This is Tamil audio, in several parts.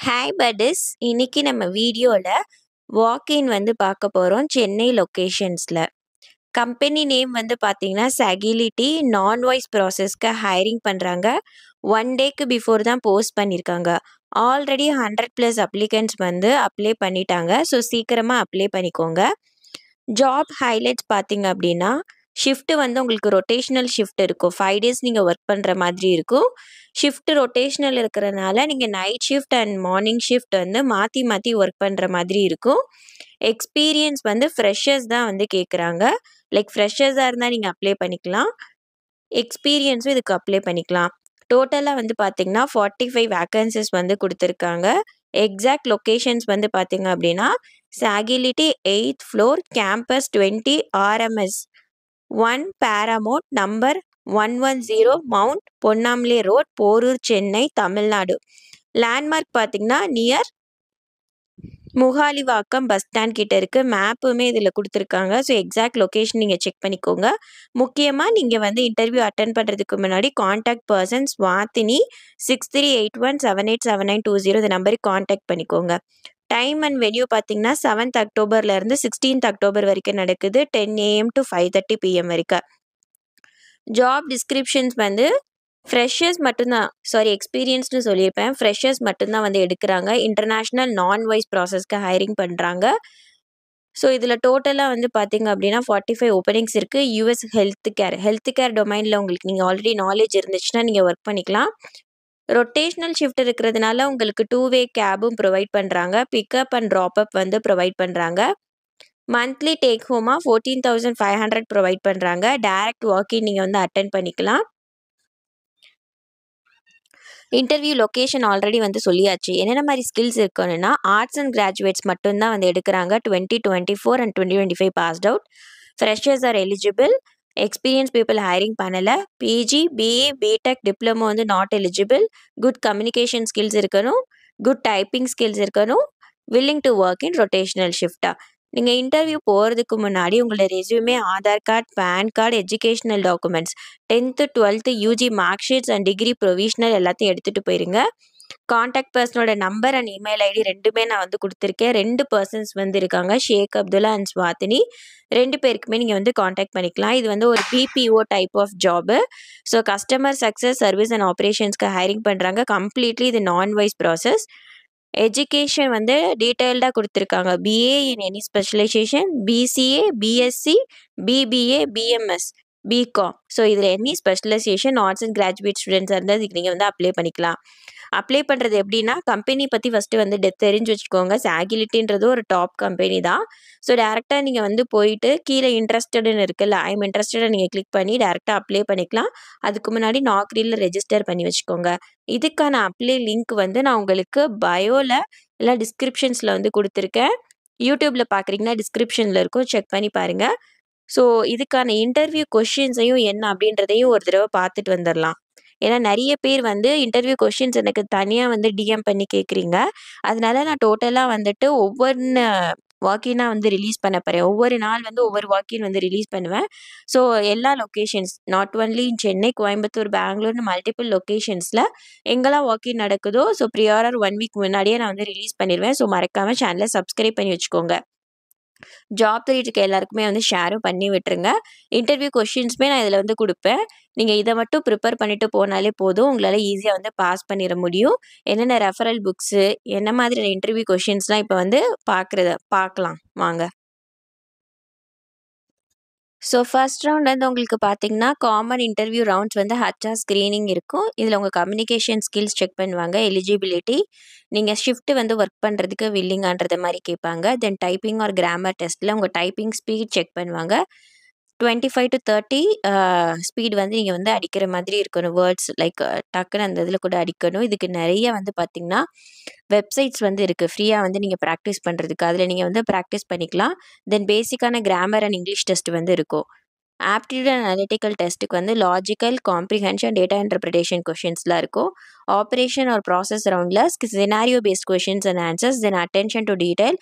ஹாய் பட்டிஸ், இன்னைக்கு நம்ம வீடியோவில் வாக்கின் வந்து பார்க்க போகிறோம் சென்னை லொக்கேஷன்ஸில். கம்பெனி நேம் வந்து பார்த்தீங்கன்னா சகிலிட்டி நான் வாய்ஸ் ப்ராசஸ்க்கு ஹைரிங் பண்ணுறாங்க. 1 டேக்கு பிஃபோர் தான் போஸ்ட் பண்ணியிருக்காங்க. ஆல்ரெடி 100+ அப்ளிகன்ட்ஸ் வந்து அப்ளை பண்ணிட்டாங்க. ஸோ சீக்கிரமாக அப்ளை பண்ணிக்கோங்க. ஜாப் ஹைலைட்ஸ் பார்த்தீங்க அப்படின்னா ஷிஃப்ட் வந்து உங்களுக்கு ரொட்டேஷ்னல் ஷிஃப்ட் இருக்கும். 5 டேஸ் நீங்கள் ஒர்க் பண்ணுற மாதிரி இருக்கும். ஷிஃப்ட் ரொட்டேஷ்னல் இருக்கிறனால நீங்கள் night shift and morning shift வந்து மாற்றி மாற்றி ஒர்க் பண்ணுற மாதிரி இருக்கும். எக்ஸ்பீரியன்ஸ் வந்து ஃப்ரெஷர்ஸ் தான் வந்து கேட்குறாங்க. லைக் ஃப்ரெஷர்ஸாக இருந்தால் நீங்கள் அப்ளை பண்ணிக்கலாம். எக்ஸ்பீரியன்ஸும் இதுக்கு அப்ளை பண்ணிக்கலாம். டோட்டலாக வந்து பார்த்தீங்கன்னா 45 வேக்கன்சிஸ் வந்து கொடுத்துருக்காங்க. எக்ஸாக்ட் லொக்கேஷன்ஸ் வந்து பார்த்தீங்க அப்படின்னா சாகிலிட்டி 8th ஃப்ளோர் கேம்பஸ் 20 RMS 1 பேராமோட் number 110 mount Poonamallee road, Porur, Chennai, Tamil Nadu. Landmark பார்த்தீங்கன்னா நியர் முகாலிவாக்கம் பஸ் ஸ்டாண்ட் கிட்ட இருக்குது. மேப்புமே இதில் கொடுத்துருக்காங்க. ஸோ எக்ஸாக்ட் லொக்கேஷன் நீங்கள் செக் பண்ணிக்கோங்க. முக்கியமாக நீங்கள் வந்து இன்டர்வியூ அட்டன் பண்ணுறதுக்கு முன்னாடி காண்டாக்ட் பர்சன் ஸ்வாதினி 6381787920 இந்த நம்பருக்கு காண்டாக்ட் பண்ணிக்கோங்க. டைம் அண்ட் வென்யூ பார்த்தீங்கன்னா 7th அக்டோபர்லேருந்து 16th அக்டோபர் வரைக்கும் நடக்குது. 10 AM to 5:30 PM வரைக்கும். ஜாப் டிஸ்கிரிப்ஷன்ஸ் வந்து ஃப்ரெஷர்ஸ் மட்டும்தான், எக்ஸ்பீரியன்ஸ்னு சொல்லியிருப்பேன். ஃப்ரெஷர்ஸ் மட்டும்தான் வந்து எடுக்கிறாங்க. இன்டர்நேஷ்னல் நான் வாய்ஸ் ப்ராசஸ்க்கு ஹைரிங் பண்ணுறாங்க. ஸோ இதில் டோட்டலாக வந்து பார்த்தீங்க அப்படின்னா 45 ஓப்பனிங்ஸ் இருக்குது. US ஹெல்த் கேர் டொமைனில் உங்களுக்கு நீங்கள் ஆல்ரெடி நாலேஜ் இருந்துச்சுன்னா நீங்கள் ஒர்க் பண்ணிக்கலாம். ரொட்டேஷ்னல் ஷிஃப்ட் இருக்கிறதுனால உங்களுக்கு 2-வே கேபும் ப்ரொவைட் பண்ணுறாங்க. பிக்கப் அண்ட் ட்ராப்அப் வந்து ப்ரொவைட் பண்ணுறாங்க. மந்த்லி டேக் ஹோமாக 14,500 ப்ரொவைட் பண்ணுறாங்க. டைரக்ட் வாக்கின் நீங்கள் வந்து அட்டன் பண்ணிக்கலாம். இன்டர்வியூ லொக்கேஷன் ஆல்ரெடி வந்து சொல்லியாச்சு. என்னென்ன மாதிரி ஸ்கில்ஸ் இருக்கணும்னா ஆர்ட்ஸ் அண்ட் கிராஜுவேட்ஸ் மட்டும்தான் வந்து எடுக்கிறாங்க. 2024 and 2025 passed out. Freshers are eligible. Experience people hiring பண்ணலை. பிஜி, பிஏ, பிடெக், டிப்ளமோ வந்து not eligible. Good communication skills இருக்கணும். குட் டைப்பிங் ஸ்கில்ஸ் இருக்கணும். Willing to work in rotational ஷிஃப்டா. நீங்கள் இன்டர்வியூ போகிறதுக்கு முன்னாடி உங்களோட resume, Aadhaar card, PAN card, educational documents, 10th 12th UG mark sheets and degree provisional எல்லாத்தையும் எடுத்துகிட்டு போயிருங்க. காண்டாக்ட் பர்சனோட நம்பர் அண்ட் இமெயில் ஐடி ரெண்டுமே நான் வந்து கொடுத்துருக்கேன். 2 பர்சன்ஸ் வந்து இருக்காங்க, ஷேக் அப்துல்லா அண்ட் ஸ்வாதினி. 2 பேருக்குமே நீங்கள் வந்து காண்டாக்ட் பண்ணிக்கலாம். இது வந்து ஒரு BPO type of job. So customer success service and ஆப்ரேஷன்ஸ்க்கு ஹைரிங் பண்ணுறாங்க. கம்ப்ளீட்லி இது நான் வாய்ஸ் ப்ராசஸ். எஜுகேஷன் வந்து டீட்டெயில்டாக கொடுத்துருக்காங்க. BA in any specialization, BCA, BSc, BBA, BMS, BCom. So இதில் any specialization arts and graduate ஸ்டூடெண்ட்ஸாக இருந்தால் இதுக்கு நீங்கள் வந்து அப்ளை பண்ணிக்கலாம். அப்ளை பண்ணுறது எப்படின்னா கம்பெனி பற்றி ஃபஸ்ட்டு வந்து தெரிஞ்சு வச்சுக்கோங்க. சாகிலிட்டின்றது ஒரு டாப் கம்பெனி தான். ஸோ டேரெக்டாக நீங்கள் வந்து போயிட்டு கீழே இன்ட்ரெஸ்டட்னு இருக்குல்ல, ஐம் இன்ட்ரெஸ்டட் நீங்கள் கிளிக் பண்ணி டேரெக்டாக அப்ளை பண்ணிக்கலாம். அதுக்கு முன்னாடி நாக்ரியில் ரெஜிஸ்டர் பண்ணி வச்சுக்கோங்க. இதுக்கான அப்ளை லிங்க் வந்து நான் உங்களுக்கு பயோவில் இல்லை டிஸ்கிரிப்ஷன்ஸில் வந்து கொடுத்துருக்கேன். யூடியூப்பில் பார்க்குறீங்கன்னா டிஸ்கிரிப்ஷனில் இருக்கும், செக் பண்ணி பாருங்கள். ஸோ இதுக்கான இன்டர்வியூ கொஷின்ஸையும் என்ன அப்படின்றதையும் ஒரு தடவை பார்த்துட்டு வந்துடலாம். ஏன்னா நிறைய பேர் வந்து இன்டர்வியூ கொஷின்ஸ் எனக்கு தனியாக வந்து DM பண்ணி கேட்குறீங்க. அதனால நான் டோட்டலாக வந்துட்டு ஒவ்வொன்று வாக்கினாக வந்து ரிலீஸ் பண்ண போகிறேன். ஒவ்வொரு நாள் வந்து ஒவ்வொரு வாக்கின் வந்து ரிலீஸ் பண்ணுவேன். ஸோ எல்லா locations, not only in Chennai, Coimbatore, பெங்களூர்னு மல்டிபிள் லொக்கேஷன்ஸில் எங்கெல்லாம் வாக்கின் நடக்குதோ ஸோ ப்ரியாராக 1 வீக் முன்னாடியே நான் வந்து ரிலீஸ் பண்ணிடுவேன். ஸோ மறக்காமல் சேனலை சப்ஸ்கிரைப் பண்ணி வச்சுக்கோங்க. ஜாப் தேடிட்டு எல்லாருக்குமே வந்து ஷேரும் பண்ணி விட்டுருங்க. இன்டர்வியூ கொஷின்ஸுமே நான் இதில் வந்து கொடுப்பேன். நீங்கள் இதை மட்டும் ப்ரிப்பேர் பண்ணிட்டு போனாலே போதும், உங்களால் ஈஸியாக வந்து பாஸ் பண்ணிட முடியும். என்னென்ன ரெஃபரல் புக்ஸு, என்ன மாதிரியான இன்டர்வியூ கொஷின்ஸ்லாம் இப்போ வந்து பார்க்கலாம் வாங்க. ஸோ ஃபர்ஸ்ட் ரவுண்ட் வந்து உங்களுக்கு பார்த்தீங்கன்னா காமன் இன்டர்வியூ ரவுண்ட்ஸ் வந்து HR ஸ்க்ரீனிங் இருக்கும். இதில் உங்கள் கம்யூனிகேஷன் ஸ்கில்ஸ் செக் பண்ணுவாங்க. எலிஜிபிலிட்டி, நீங்கள் ஷிஃப்ட் வந்து ஒர்க் பண்ணுறதுக்கு வில்லிங்கான்றது மாதிரி கேட்பாங்க. தென் டைப்பிங் ஆர் கிராமர் டெஸ்ட்டில் உங்கள் டைப்பிங் ஸ்பீட் செக் பண்ணுவாங்க. 25 to 30 ஸ்பீட் வந்து நீங்கள் வந்து அடிக்கிற மாதிரி இருக்கணும். வேர்ட்ஸ் லைக் டக்குன்னு அந்த இதில் கூட அடிக்கணும். இதுக்கு நிறைய வந்து பார்த்திங்கன்னா வெப்சைட்ஸ் வந்து இருக்குது ஃப்ரீயாக வந்து நீங்கள் ப்ராக்டிஸ் பண்ணுறதுக்கு. அதில் நீங்கள் வந்து ப்ராக்டிஸ் பண்ணிக்கலாம். தென் பேசிக்கான கிராமர் அண்ட் இங்கிலீஷ் டெஸ்ட் வந்து இருக்கும். ஆப்டிடியூட் அண்ட் அனலிட்டிக்கல் டெஸ்ட்டுக்கு வந்து லாஜிக்கல், காம்ப்ரிஹென்ஷன், டேட்டா இன்டர்பிரிட்டேஷன் கொஷின்ஸ்லாம் இருக்கும். ஆப்ரேஷன் ஆர் ப்ராசஸ் ரவுண்டில் scenario based questions and answers, then attention to detail,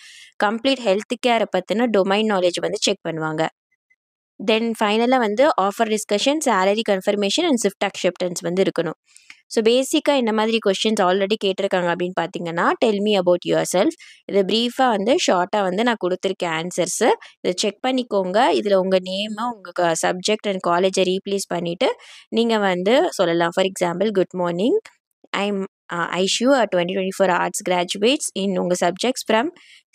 complete health கேரை பற்றின டொமைன் நாலேஜ் வந்து செக் பண்ணுவாங்க. தென் ஃபைனலாக வந்து offer discussion, salary confirmation and shift acceptance வந்து இருக்கணும். ஸோ பேசிக்கா என்ன மாதிரி கொஸ்டின்ஸ் ஆல்ரெடி கேட்டிருக்காங்க அப்படின்னு பார்த்தீங்கன்னா, tell me about your self. இத பிரீஃபா வந்து ஷார்ட்டா வந்து நான் குடுத்துருக்கேன் ஆன்சர்ஸு. இத செக் பண்ணிக்கோங்க. இதுல உங்க நேமு, உங்க சப்ஜெக்ட் அண்ட் காலேஜ ரீப்ளேஸ் பண்ணிட்டு, நீங்க வந்து சொல்லலாம். For example, good morning. I'm Aishu, a 2024 arts graduates in உங்க subjects from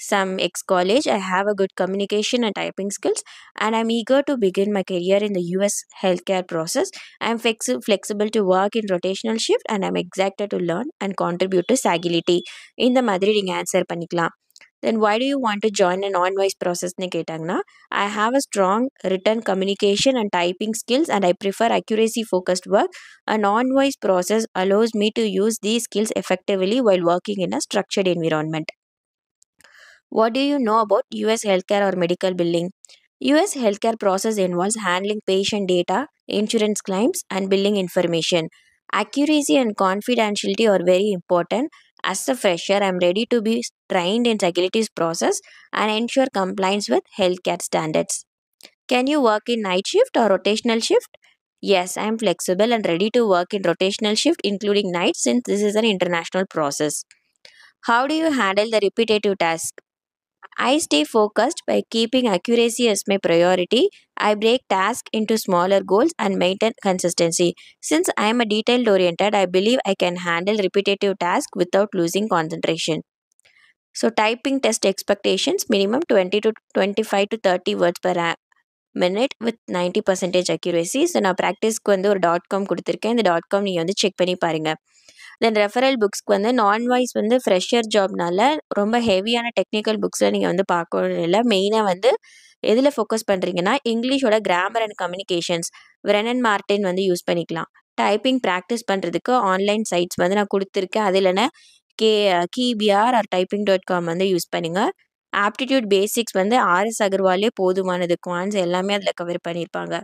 some X college. I have a good communication and typing skills, and I'm eager to begin my career in the US healthcare process. I'm flexible to work in rotational shift, and I'm excited to learn and contribute to sagility. இந்த மாதிரி நீங்க ஆன்சர் பண்ணிக்கலாம். Then why do you want to join a non-voice processன்னு கேட்டாங்கன்னா, I have a strong written communication and typing skills and I prefer accuracy focused work. A non-voice process allows me to use these skills effectively while working in a structured environment. What do you know about US healthcare or medical billing? US healthcare process involves handling patient data, insurance claims, and billing information. Accuracy and confidentiality are very important. As a fresher, I'm ready to be trained in Sagility's process and ensure compliance with healthcare standards. Can you work in night shift or rotational shift? Yes, I am flexible and ready to work in rotational shift, including nights, since this is an international process. How do you handle the repetitive task? I stay focused by keeping accuracy as my priority. I break tasks into smaller goals and maintain consistency. Since I am a detail oriented, I believe I can handle repetitive tasks without losing concentration. So, typing test expectations minimum 20 to 25 to 30 words per minute with 90% accuracy. So நான் ப்ராக்டிஸ்க்கு வந்து ஒரு .com கொடுத்துருக்கேன். இந்த .com நீங்கள் வந்து செக் பண்ணி பாருங்கள். தென் ரெஃபரல் புக்ஸ்க்கு வந்து நான் வாய்ஸ் வந்து ஃப்ரெஷர் ஜாப்னால ரொம்ப ஹெவியான டெக்னிக்கல் புக்ஸில் நீங்கள் வந்து பார்க்கணும் இல்லை. மெயினாக வந்து எதில் ஃபோக்கஸ் பண்ணுறீங்கன்னா, இங்கிலீஷோட கிராமர் அண்ட் கம்யூனிகேஷன்ஸ் விரனன் மார்டின் வந்து யூஸ் பண்ணிக்கலாம். டைப்பிங் ப்ராக்டிஸ் பண்ணுறதுக்கு ஆன்லைன் சைட்ஸ் வந்து நான் கொடுத்துருக்கேன். அது இல்லைன்னா கீபிஆர் ஆர் typing.com வந்து யூஸ் பண்ணுங்கள். ஆப்டிடியூட் பேசிக்ஸ் வந்து RS அகர்வாலே போதுமானது. குவான்ஸ் எல்லாமே அதில் கவர் பண்ணியிருப்பாங்க.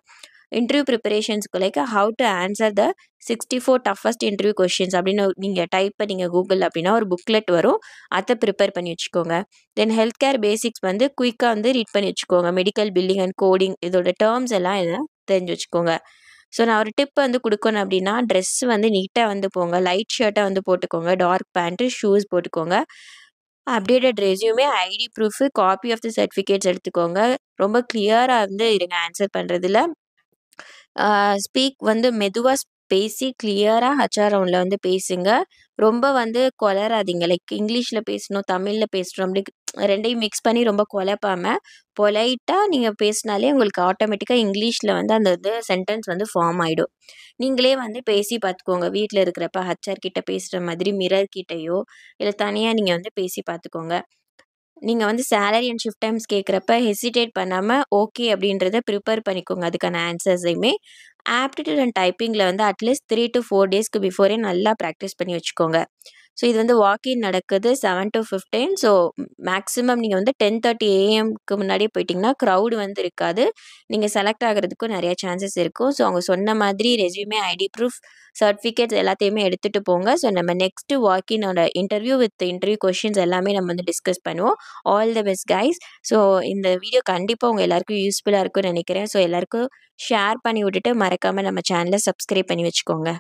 இன்டர்வியூ ப்ரிப்பரேஷன்ஸ்க்கு like how to answer the 64 toughest interview questions அப்படின்னு நீங்கள் டைப் பண்ணிங்க கூகுள் அப்படின்னா ஒரு புக்லெட் வரும். அதை ப்ரிப்பேர் பண்ணி வச்சுக்கோங்க. தென் ஹெல்த் கேர் பேசிக்ஸ் வந்து குயிக்காக வந்து ரீட் பண்ணி வச்சுக்கோங்க. மெடிக்கல் பில்லிங் அண்ட் கோடிங் இதோட டேர்ம்ஸ் எல்லாம் இதை தெரிஞ்சு வச்சுக்கோங்க. ஸோ நான் ஒரு டிப் வந்து கொடுக்கணும் அப்படின்னா, ட்ரெஸ் வந்து நீட்டாக வந்து போங்க. லைட் ஷர்ட்டாக வந்து போட்டுக்கோங்க. டார்க் பேண்ட்டு, ஷூஸ் போட்டுக்கோங்க. Updated resume, ID proof, copy of the certificates எடுத்துக்கோங்க. ரொம்ப கிளியராக வந்து இருங்க ஆன்சர் பண்ணுறதுல. ஸ்பீக் வந்து மெதுவாக பேசி கிளியராக ஹச்ஆர் ரவுண்டில் வந்து பேசுங்க. ரொம்ப வந்து கொளராதீங்க. லைக் இங்கிலீஷில் பேசணும், தமிழில் பேசணும் அப்படி ரெண்டையும் மிக்ஸ் பண்ணி ரொம்ப குழப்பாமல் பொலைட்டாக நீங்கள் பேசினாலே உங்களுக்கு ஆட்டோமேட்டிக்காக இங்கிலீஷில் வந்து அந்த இது சென்டென்ஸ் வந்து ஃபார்ம் ஆகிடும். நீங்களே வந்து பேசி பார்த்துக்கோங்க. வீட்டில் இருக்கிறப்ப ஹச்ஆர் கிட்ட பேசுகிற மாதிரி மிரர் கிட்டேயோ இல்லை தனியாக நீங்கள் வந்து பேசி பார்த்துக்கோங்க. நீங்கள் வந்து சேலரி அண்ட் ஷிஃப்ட் டைம்ஸ் கேட்குறப்ப ஹெசிடேட் பண்ணாமல் ஓகே அப்படின்றத ப்ரிப்பேர் பண்ணிக்கோங்க. அதுக்கான ஆன்சர்ஸையுமே ஆப்டிடியூட் அண்ட் டைப்பிங்கில் வந்து அட்லீஸ்ட் 3 to 4 டேஸ்க்கு பிஃபோரே நல்லா ப்ராக்டிஸ் பண்ணி வச்சுக்கோங்க. ஸோ இது வந்து வாக்கின் நடக்குது 7 to 15. ஸோ மேக்ஸிமம் நீங்கள் வந்து 10:30 AM முன்னாடியே போயிட்டிங்கன்னா க்ரௌடு வந்து இருக்காது. நீங்கள் செலக்ட் ஆகிறதுக்கும் நிறைய சான்சஸ் இருக்கும். ஸோ அவங்க சொன்ன மாதிரி ரெஸ்யூமே, ஐடி ப்ரூஃப், சர்டிஃபிகேட்ஸ் எல்லாத்தையுமே எடுத்துகிட்டு போங்க. ஸோ நம்ம நெக்ஸ்ட்டு வாக்கினோட இன்டர்வியூ வித் இன்டர்வியூ கொஷின்ஸ் எல்லாமே நம்ம வந்து டிஸ்கஸ் பண்ணுவோம். All the best guys. So இந்த வீடியோ கண்டிப்பாக உங்கள் எல்லாருக்கும் யூஸ்ஃபுல்லாக இருக்கும்னு நினைக்கிறேன். ஸோ எல்லாருக்கும் ஷேர் பண்ணி விட்டுட்டு மறக்காமல் நம்ம சேனலை சப்ஸ்கிரைப் பண்ணி வச்சுக்கோங்க.